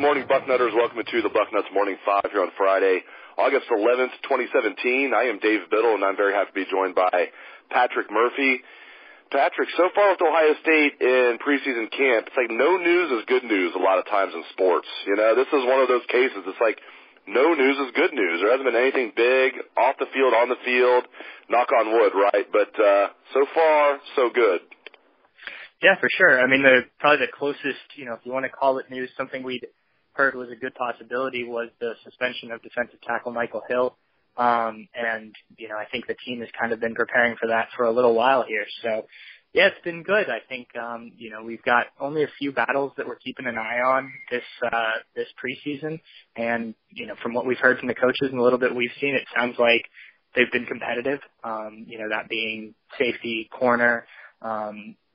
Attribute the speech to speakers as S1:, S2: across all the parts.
S1: morning, Bucknutters. Welcome to the Bucknuts Morning 5 here on Friday, August 11th, 2017. I am Dave Biddle, and I'm very happy to be joined by Patrick Murphy. Patrick, so far with Ohio State in preseason camp, it's like no news is good news a lot of times in sports. You know, this is one of those cases. It's like no news is good news. There hasn't been anything big off the field, on the field, knock on wood, right? But so far, so good.
S2: Yeah, for sure. I mean, probably the closest, if you want to call it news, something we'd heard was a good possibility was the suspension of defensive tackle Michael Hill. And, I think the team has kind of been preparing for that for a little while here. So, yeah, it's been good. I think, we've got only a few battles that we're keeping an eye on this preseason. And, from what we've heard from the coaches and a little bit we've seen, it sounds like they've been competitive. That being safety, corner,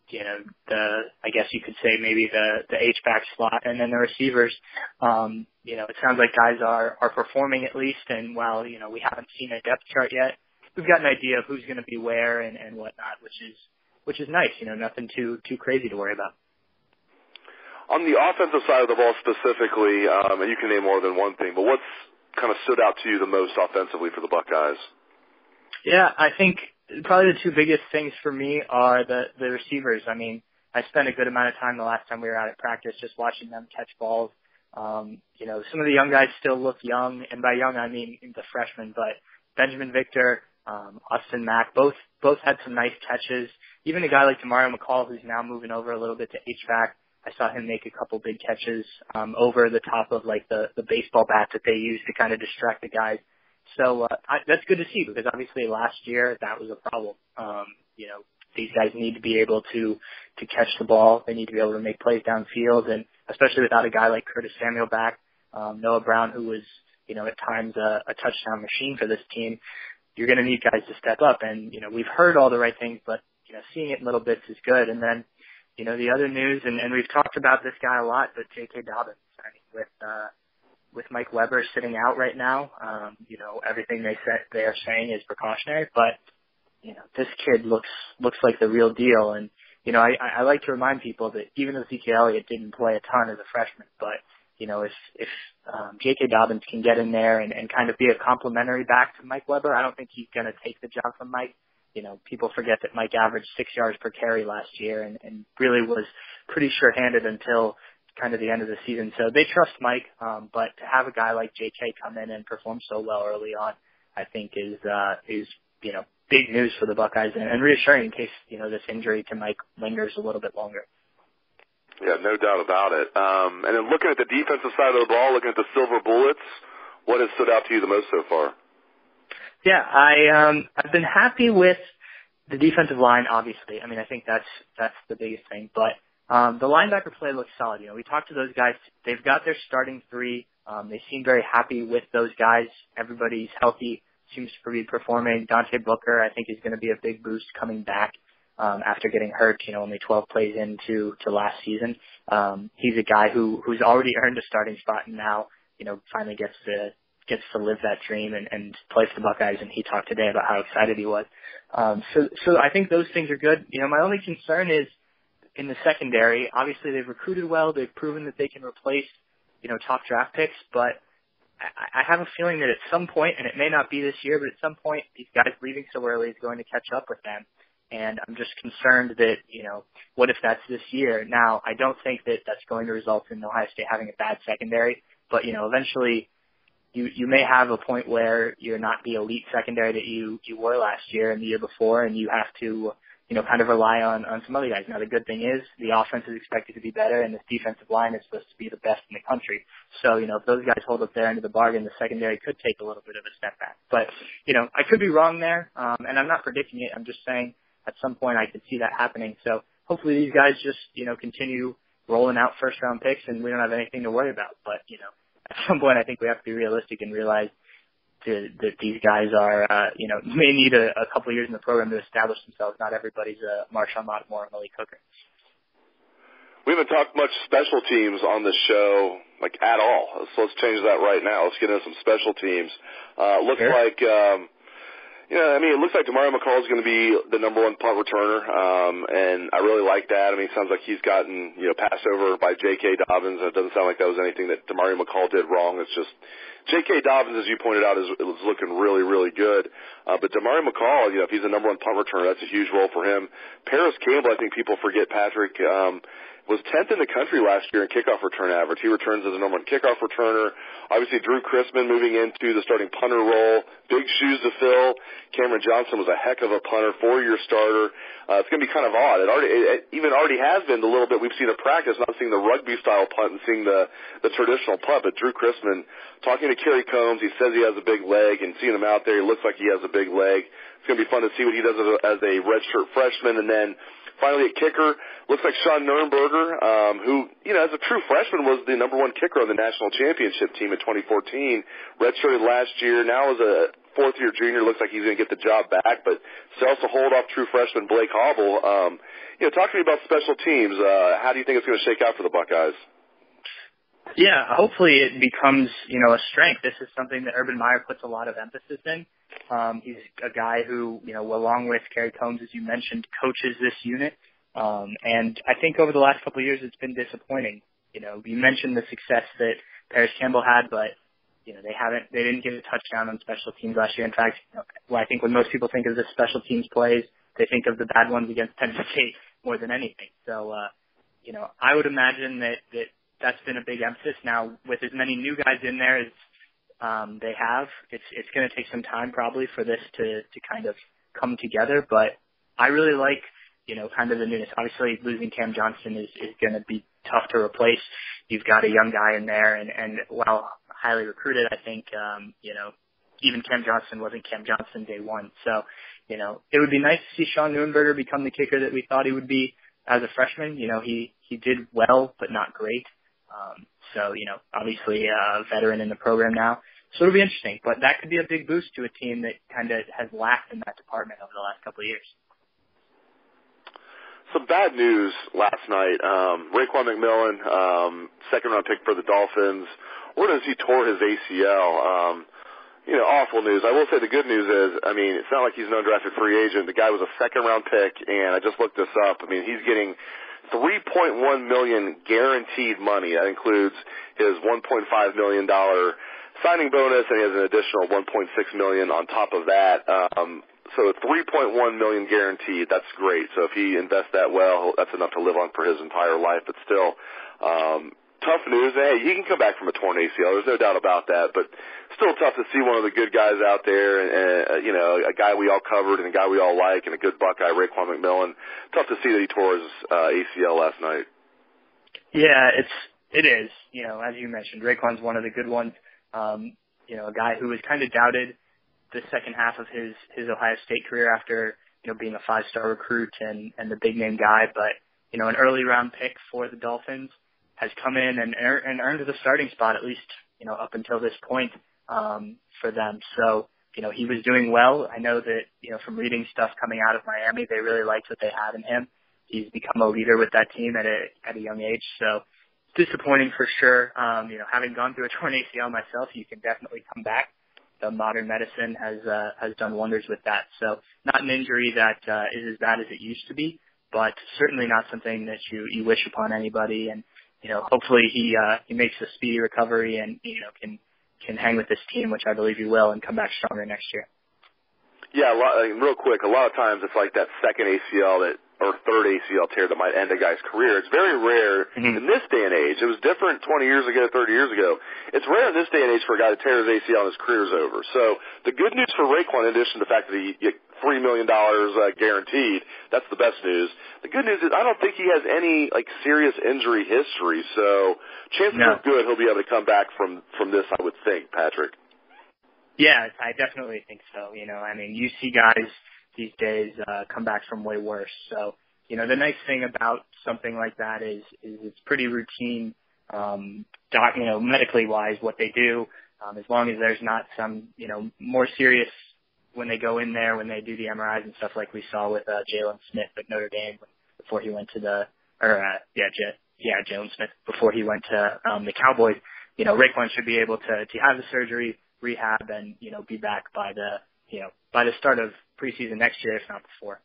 S2: I guess you could say maybe the H-back slot, and then the receivers. It sounds like guys are performing at least, and while, we haven't seen a depth chart yet, we've got an idea of who's going to be where and whatnot, which is nice. Nothing too crazy to worry about.
S1: On the offensive side of the ball specifically, and you can name more than one thing, but what's kind of stood out to you the most offensively for the Buckeyes?
S2: Yeah, I think probably the two biggest things for me are the receivers. I mean, I spent a good amount of time the last time we were out at practice just watching them catch balls. Some of the young guys still look young, and by young I mean the freshmen, but Benjamin Victor, Austin Mack, both had some nice catches. Even a guy like Demario McCall, who's now moving over a little bit to HVAC, I saw him make a couple big catches over the top of like the baseball bat that they use to kind of distract the guys. So that's good to see because obviously last year that was a problem. These guys need to be able to catch the ball. They need to be able to make plays downfield, and especially without a guy like Curtis Samuel back, Noah Brown, who was at times a touchdown machine for this team. You're going to need guys to step up, and we've heard all the right things, but seeing it in little bits is good. And then the other news, and we've talked about this guy a lot, but J.K. Dobbins, with Mike Weber sitting out right now, everything they are saying is precautionary, but this kid looks like the real deal. And I like to remind people that even though Zeke Elliott didn't play a ton as a freshman, but if J.K. Dobbins can get in there and kind of be a complimentary back to Mike Weber, I don't think he's going to take the job from Mike. People forget that Mike averaged 6 yards per carry last year and really was pretty sure-handed until kind of the end of the season. So they trust Mike, but to have a guy like J.K. come in and perform so well early on, I think is big news for the Buckeyes and reassuring in case, this injury to Mike lingers a little bit longer.
S1: Yeah, no doubt about it. And then looking at the defensive side of the ball, looking at the silver bullets, what has stood out to you the most so far? Yeah,
S2: I've been happy with the defensive line, obviously. I mean, I think that's the biggest thing. But the linebacker play looks solid. We talked to those guys. They've got their starting three. They seem very happy with those guys. Everybody's healthy, seems to be performing. Dante Booker, I think, is going to be a big boost coming back after getting hurt, only 12 plays into last season. He's a guy who's already earned a starting spot and now, finally gets to live that dream and play for the Buckeyes. And he talked today about how excited he was. So I think those things are good. My only concern is in the secondary. Obviously, they've recruited well. They've proven that they can replace, top draft picks. But I have a feeling that at some point, and it may not be this year, but at some point, these guys leaving so early is going to catch up with them. And I'm just concerned that, what if that's this year? Now, I don't think that that's going to result in Ohio State having a bad secondary. But, eventually you may have a point where you're not the elite secondary that you were last year and the year before, and you have to, kind of rely on some other guys. Now, the good thing is the offense is expected to be better, and this defensive line is supposed to be the best in the country. So, if those guys hold up their end of the bargain, the secondary could take a little bit of a step back. But, I could be wrong there, and I'm not predicting it. I'm just saying at some point I could see that happening. So hopefully these guys just, continue rolling out first-round picks, and we don't have anything to worry about. But, at some point I think we have to be realistic and realize that these guys are, may need a couple of years in the program to establish themselves. Not everybody's a Marshawn Lattimore or Malik Hooker.
S1: We haven't talked much special teams on the show, at all. So let's change that right now. Let's get into some special teams. Looks like Yeah, I mean, it looks like Demario McCall is going to be the number one punt returner, and I really like that. I mean, it sounds like he's gotten, passed over by J.K. Dobbins. It doesn't sound like that was anything that Demario McCall did wrong. It's just J.K. Dobbins, as you pointed out, is looking really, really good. But Demario McCall, if he's the number one punt returner, that's a huge role for him. Paris Campbell, I think people forget, Patrick, was 10th in the country last year in kickoff return average. He returns as a number one kickoff returner. Obviously, Drew Chrisman moving into the starting punter role. Big shoes to fill. Cameron Johnson was a heck of a punter, 4-year starter. It's going to be kind of odd. It already has been the little bit we've seen at practice, not seeing the rugby-style punt and seeing the traditional punt. But Drew Chrisman, talking to Kerry Combs, he says he has a big leg, and seeing him out there, he looks like he has a big leg. It's going to be fun to see what he does as a redshirt freshman. And then finally, at kicker, looks like Sean Nurnberger, who, as a true freshman, was the number one kicker on the national championship team in 2014. Redshirted last year. Now as a fourth-year junior, looks like he's going to get the job back. But still to hold off true freshman Blake Hobble. Talk to me about special teams. How do you think it's going to shake out for the Buckeyes?
S2: Yeah, hopefully it becomes, a strength. This is something that Urban Meyer puts a lot of emphasis in. He's a guy who, along with Kerry Combs, as you mentioned, coaches this unit. And I think over the last couple of years, it's been disappointing. You mentioned the success that Paris Campbell had, but, they didn't get a touchdown on special teams last year. In fact, I think when most people think of the special teams plays, they think of the bad ones against Penn State more than anything. So, I would imagine that's been a big emphasis. Now, with as many new guys in there as they have, it's going to take some time probably for this to kind of come together. But I really like, kind of the newness. Obviously, losing Cam Johnston is going to be tough to replace. You've got a young guy in there, and while highly recruited, I think, even Cam Johnston wasn't Cam Johnston day one. So, it would be nice to see Sean Nurnberger become the kicker that we thought he would be as a freshman. He did well, but not great. So, obviously a veteran in the program now. So it'll be interesting, but that could be a big boost to a team that kind of has lacked in that department over the last couple of years.
S1: Some bad news last night. Raekwon McMillan, second-round pick for the Dolphins. Word is he tore his ACL. Awful news. I will say the good news is, it's not like he's an undrafted free agent. The guy was a second-round pick, and I just looked this up. He's getting $3.1 million guaranteed money. That includes his $1.5 million signing bonus, and he has an additional $1.6 million on top of that. So $3.1 million guaranteed. That's great. So if he invests that well, that's enough to live on for his entire life. But still, tough news. Hey, he can come back from a torn ACL. There's no doubt about that. But still tough to see one of the good guys out there, and a guy we all covered and a guy we all like, and a good Buckeye, Raekwon McMillan. Tough to see that he tore his ACL last night.
S2: Yeah, it is. As you mentioned, Raekwon's one of the good ones. A guy who was kind of doubted the second half of his Ohio State career after, being a 5-star recruit and the big name guy. But, an early round pick for the Dolphins has come in and earned the starting spot, at least, up until this point, for them. So, he was doing well. I know that, from reading stuff coming out of Miami, they really liked what they had in him. He's become a leader with that team at a young age. So disappointing for sure. Having gone through a torn ACL myself, you can definitely come back. The modern medicine has done wonders with that. So not an injury that is as bad as it used to be, but certainly not something that you wish upon anybody. And hopefully he makes a speedy recovery and can hang with this team, which I believe he will, and come back stronger next year.
S1: Yeah, real quick, a lot of times it's like that second ACL or third ACL tear that might end a guy's career. It's very rare in this day and age. It was different 20 years ago, 30 years ago. It's rare in this day and age for a guy to tear his ACL and his career's over. So the good news for Raekwon, in addition to the fact that he get $3 million guaranteed, that's the best news. The good news is I don't think he has any serious injury history. So chances are good he'll be able to come back from this, I would think, Patrick.
S2: Yeah, I definitely think so. You see guys these days come back from way worse. So, the nice thing about something like that is it's pretty routine, medically wise what they do, as long as there's not some, more serious when they go in there, when they do the MRIs and stuff like we saw with Jalen Smith at Notre Dame before he went to Jalen Smith before he went to the Cowboys. Raekwon should be able to have the surgery, rehab, and be back by the by the start of preseason next year, if not before.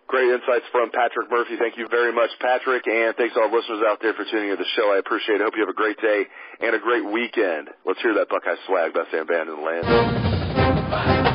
S1: Great insights from Patrick Murphy. Thank you very much, Patrick, and thanks to all the listeners out there for tuning in to the show. I appreciate it. Hope you have a great day and a great weekend. Let's hear that Buckeye swag, best damn band in the land.